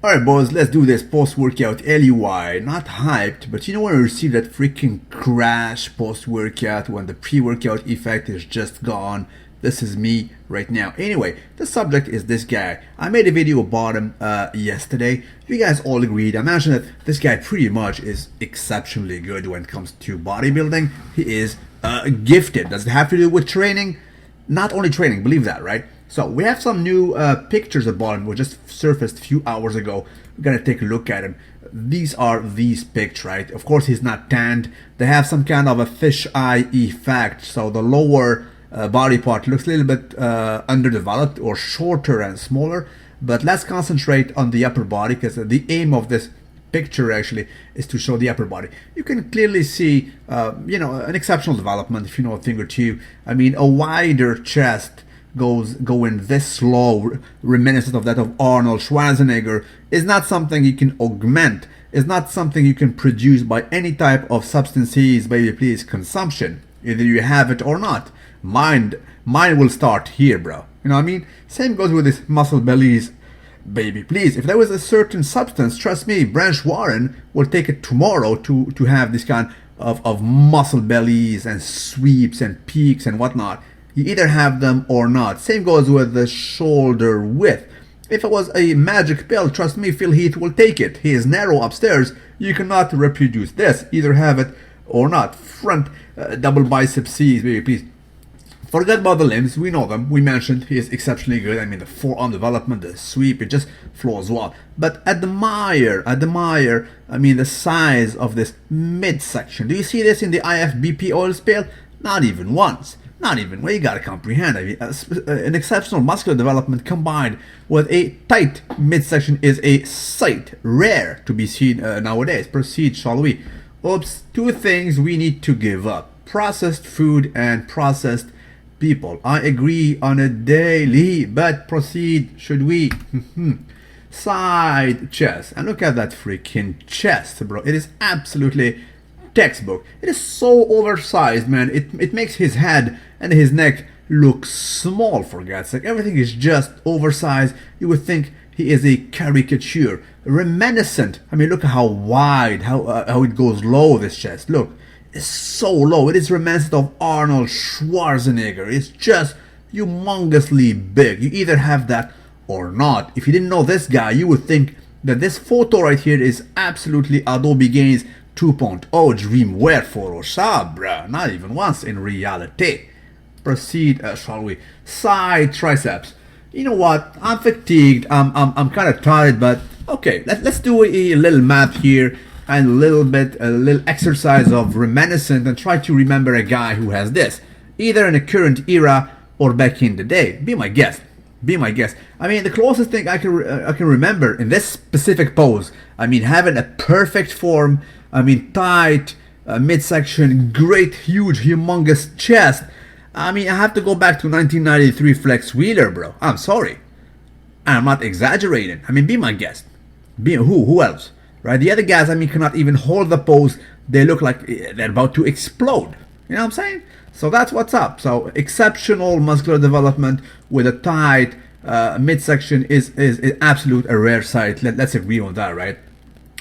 Alright boys, let's do this post-workout LUI. Not hyped, but you know when you receive that freaking crash post-workout when the pre-workout effect is just gone? This is me right now. Anyway, the subject is this guy. I made a video about him yesterday. You guys all agreed. I mentioned that this guy pretty much is exceptionally good when it comes to bodybuilding. He is gifted. Does it have to do with training? Not only training, believe that, right? So we have some new pictures about him which just surfaced a few hours ago. We're gonna take a look at him. These are these pics, right? Of course he's not tanned. They have some kind of a fisheye effect, so the lower body part looks a little bit underdeveloped or shorter and smaller. But let's concentrate on the upper body, because the aim of this picture actually is to show the upper body. You can clearly see an exceptional development, if you know a thing or two. I mean, a wider chest going this slow, reminiscent of that of Arnold Schwarzenegger, is not something you can augment, is not something you can produce by any type of substances, baby please, consumption. Either you have it or not. Mine will start here, bro. You know what I mean? Same goes with this muscle bellies, baby please. If there was a certain substance, trust me, Branch Warren will take it tomorrow to have this kind of muscle bellies and sweeps and peaks and whatnot. You either have them or not. Same goes with the shoulder width. If it was a magic pill, trust me, Phil Heath will take it. He is narrow upstairs. You cannot reproduce this. Either have it or not. Front double bicep C's, baby, please. Forget about the limbs. We know them. We mentioned he is exceptionally good. I mean, the forearm development, the sweep, it just flows well. But admire, I mean, the size of this midsection. Do you see this in the IFBB oil spill? Not even once. Not even. Well, you gotta comprehend. I mean, an exceptional muscular development combined with a tight midsection is a sight rare to be seen nowadays. Proceed, shall we? Oops, two things we need to give up: processed food and processed people. I agree on a daily, but proceed, should we? Side chest. And look at that freaking chest, bro. It is absolutely textbook. It is so oversized, man. It makes his head and his neck look small, for God's sake. Everything is just oversized. You would think he is a caricature, reminiscent. I mean, look at how wide, how it goes low, this chest. Look, it's so low. It is reminiscent of Arnold Schwarzenegger. It's just humongously big. You either have that or not. If you didn't know this guy, you would think that this photo right here is absolutely Adobe Gaines 2.0 dreamwear Photoshop, bruh. Not even once in reality. Proceed, shall we? Side triceps. You know what? I'm fatigued. I'm kind of tired, but okay. Let's do a little map here and a little exercise of reminiscent and try to remember a guy who has this, either in the current era or back in the day. Be my guest. Be my guest. I mean, the closest thing I can remember in this specific pose, I mean, having a perfect form, I mean, tight midsection, great, huge, humongous chest. I mean, I have to go back to 1993 Flex Wheeler, bro. I'm sorry. I'm not exaggerating. I mean, be my guest. Be who else? Right? The other guys, I mean, cannot even hold the pose. They look like they're about to explode. You know what I'm saying? So that's what's up. So exceptional muscular development with a tight midsection is absolute a rare sight. Let's agree on that, right?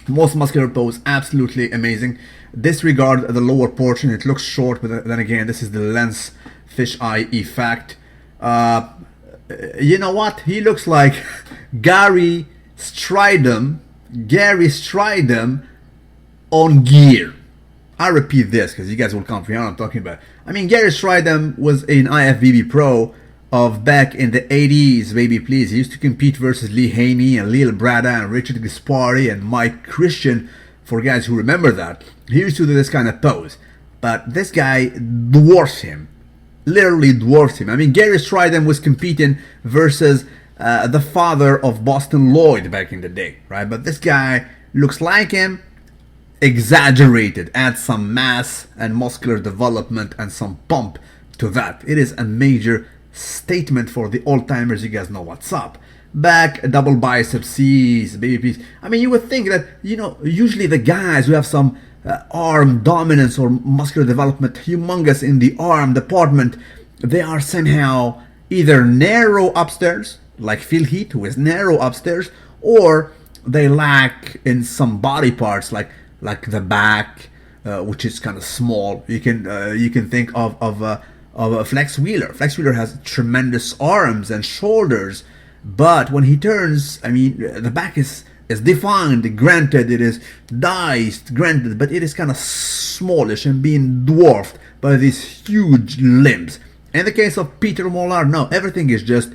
Most muscular pose, absolutely amazing. Disregard the lower portion. It looks short, but then again, this is the lens fisheye effect. You know what? He looks like Gary Stridham on gear. I repeat this because you guys will comprehend what I'm talking about. I mean, Gary Stridham was an IFBB pro of back in the 80s, baby please. He used to compete versus Lee Haney and Lil Brada and Richard Gaspari and Mike Christian, for guys who remember that. He used to do this kind of pose. But this guy dwarfs him. Literally dwarfs him. I mean, Gary Stridham was competing versus the father of Boston Lloyd back in the day, right? But this guy looks like him, exaggerated, adds some mass and muscular development and some pump to that. It is a major statement for the old-timers. You guys know what's up. Back double bicep C's, baby please. I mean, you would think that, you know, usually the guys who have some arm dominance or muscular development humongous in the arm department, they are somehow either narrow upstairs, like Phil Heath, who is narrow upstairs, or they lack in some body parts, like the back, which is kind of small. You can think of a Flex Wheeler. Flex Wheeler has tremendous arms and shoulders, but when he turns, I mean, the back is defined. Granted, it is diced. Granted, but it is kind of smallish and being dwarfed by these huge limbs. In the case of Petar Molnar, no, everything is just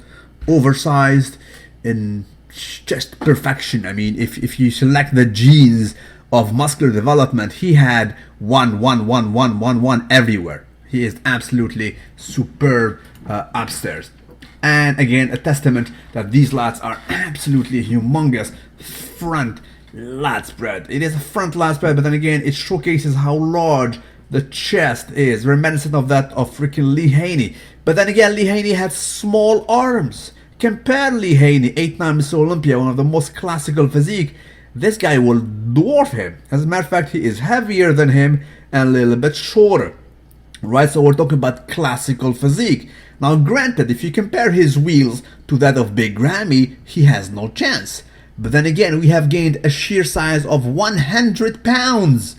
oversized in just perfection. I mean, if you select the genes of muscular development, he had one everywhere. He is absolutely superb upstairs. And again, a testament that these lats are absolutely humongous front lat spread. It is a front lat spread, but then again, it showcases how large the chest is, reminiscent of that of freaking Lee Haney. But then again, Lee Haney had small arms. Compare Lee Haney, 8-time Mr. Olympia, one of the most classical physique. This guy will dwarf him. As a matter of fact, he is heavier than him and a little bit shorter. Right, so we're talking about classical physique. Now granted, if you compare his wheels to that of Big Grammy, he has no chance. But then again, we have gained a sheer size of 100 pounds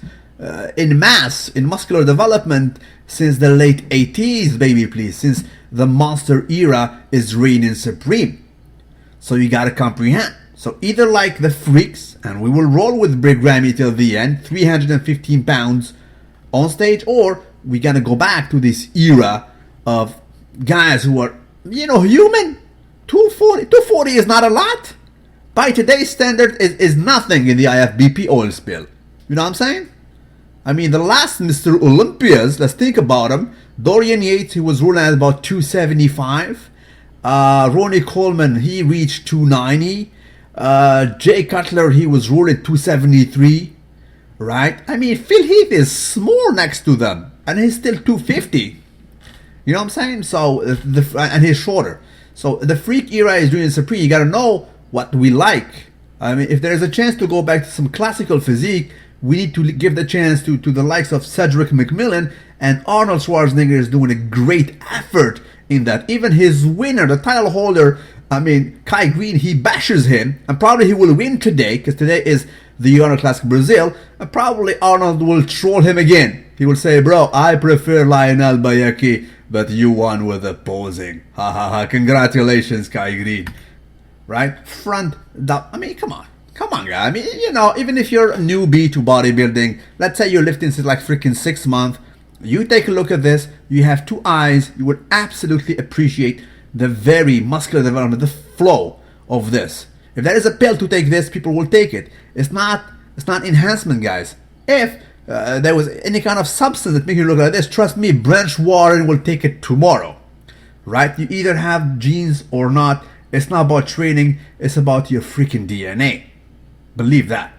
in mass, in muscular development since the late 80s, baby please, since the monster era is reigning supreme. So you gotta comprehend. So either like the freaks, and we will roll with Big Grammy till the end, 315 pounds on stage, or we gotta go back to this era of guys who are, you know, human. 240 is not a lot. By today's standard, is nothing in the IFBB oil spill. You know what I'm saying? I mean, the last Mr. Olympias, let's think about them. Dorian Yates, he was ruling at about 275. Ronnie Coleman, he reached 290. Jay Cutler, he was ruling 273. Right? I mean, Phil Heath is small next to them, and he's still 250. You know what I'm saying? So and he's shorter. So the freak era is doing supreme. You gotta know what we like. I mean, if there's a chance to go back to some classical physique, we need to give the chance to the likes of Cedric McMillan, and Arnold Schwarzenegger is doing a great effort in that. Even his winner, the title holder, I mean, Kai Green, he bashes him, and probably he will win today, because today is the Arnold Classic Brazil, and probably Arnold will troll him again. He will say, bro, I prefer Lionel Bayaki, but you won with the posing. Ha ha ha, congratulations, Kai Green. Right? Front, I mean, come on, guy. I mean, you know, even if you're a newbie to bodybuilding, let's say you're lifting since like freaking 6 months, you take a look at this, you have two eyes, you would absolutely appreciate the very muscular development, the flow of this. If there is a pill to take this, people will take it. It's not enhancement, guys. If there was any kind of substance that makes you look like this, trust me, Branch Warren will take it tomorrow. Right? You either have genes or not. It's not about training, it's about your freaking DNA. Believe that.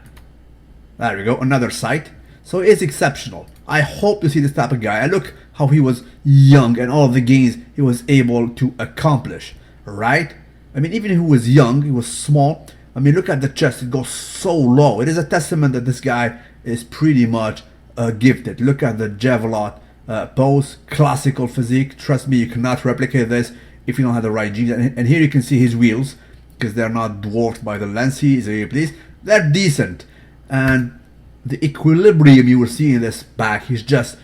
There we go, another site. So it's exceptional. I hope to see this type of guy. And look how he was young and all of the gains he was able to accomplish. Right? I mean, even if he was young, he was small. I mean, look at the chest, it goes so low. It is a testament that this guy is pretty much gifted. Look at the Javelot pose, classical physique. Trust me, you cannot replicate this if you don't have the right genes. And here you can see his wheels, because they're not dwarfed by the lens. He is very pleased. They're decent. And the equilibrium you will see in this back is just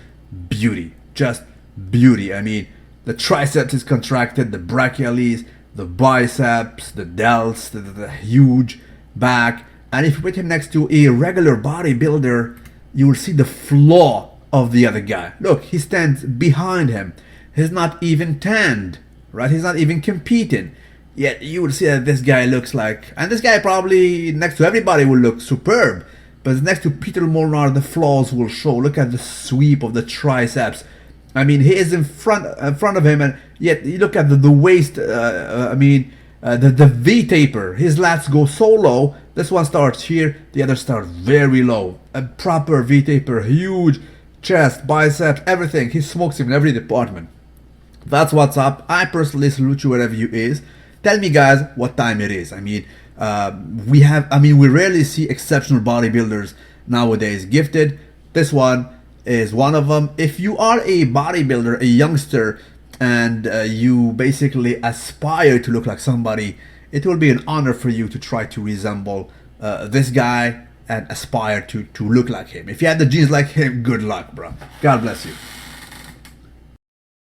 beauty. Just beauty. I mean, the triceps is contracted, the brachialis, the biceps, the delts, the huge back. And if you put him next to a regular bodybuilder, you will see the flaw of the other guy. Look, he stands behind him. He's not even tanned, right? He's not even competing. Yet you will see that this guy looks like, and this guy probably next to everybody will look superb. But next to Petar Molnar, the flaws will show. Look at the sweep of the triceps. I mean, he is in front of him, and yet you look at the waist. The V taper. His lats go so low. This one starts here, the other starts very low. A proper V taper, huge chest, biceps, everything. He smokes him in every department. That's what's up. I personally salute you wherever you is. Tell me, guys, what time it is. I mean, we rarely see exceptional bodybuilders nowadays gifted. This one is one of them. If you are a bodybuilder, a youngster, and you basically aspire to look like somebody, it will be an honor for you to try to resemble this guy and aspire to look like him. If you have the genes like him, good luck, bro. God bless you.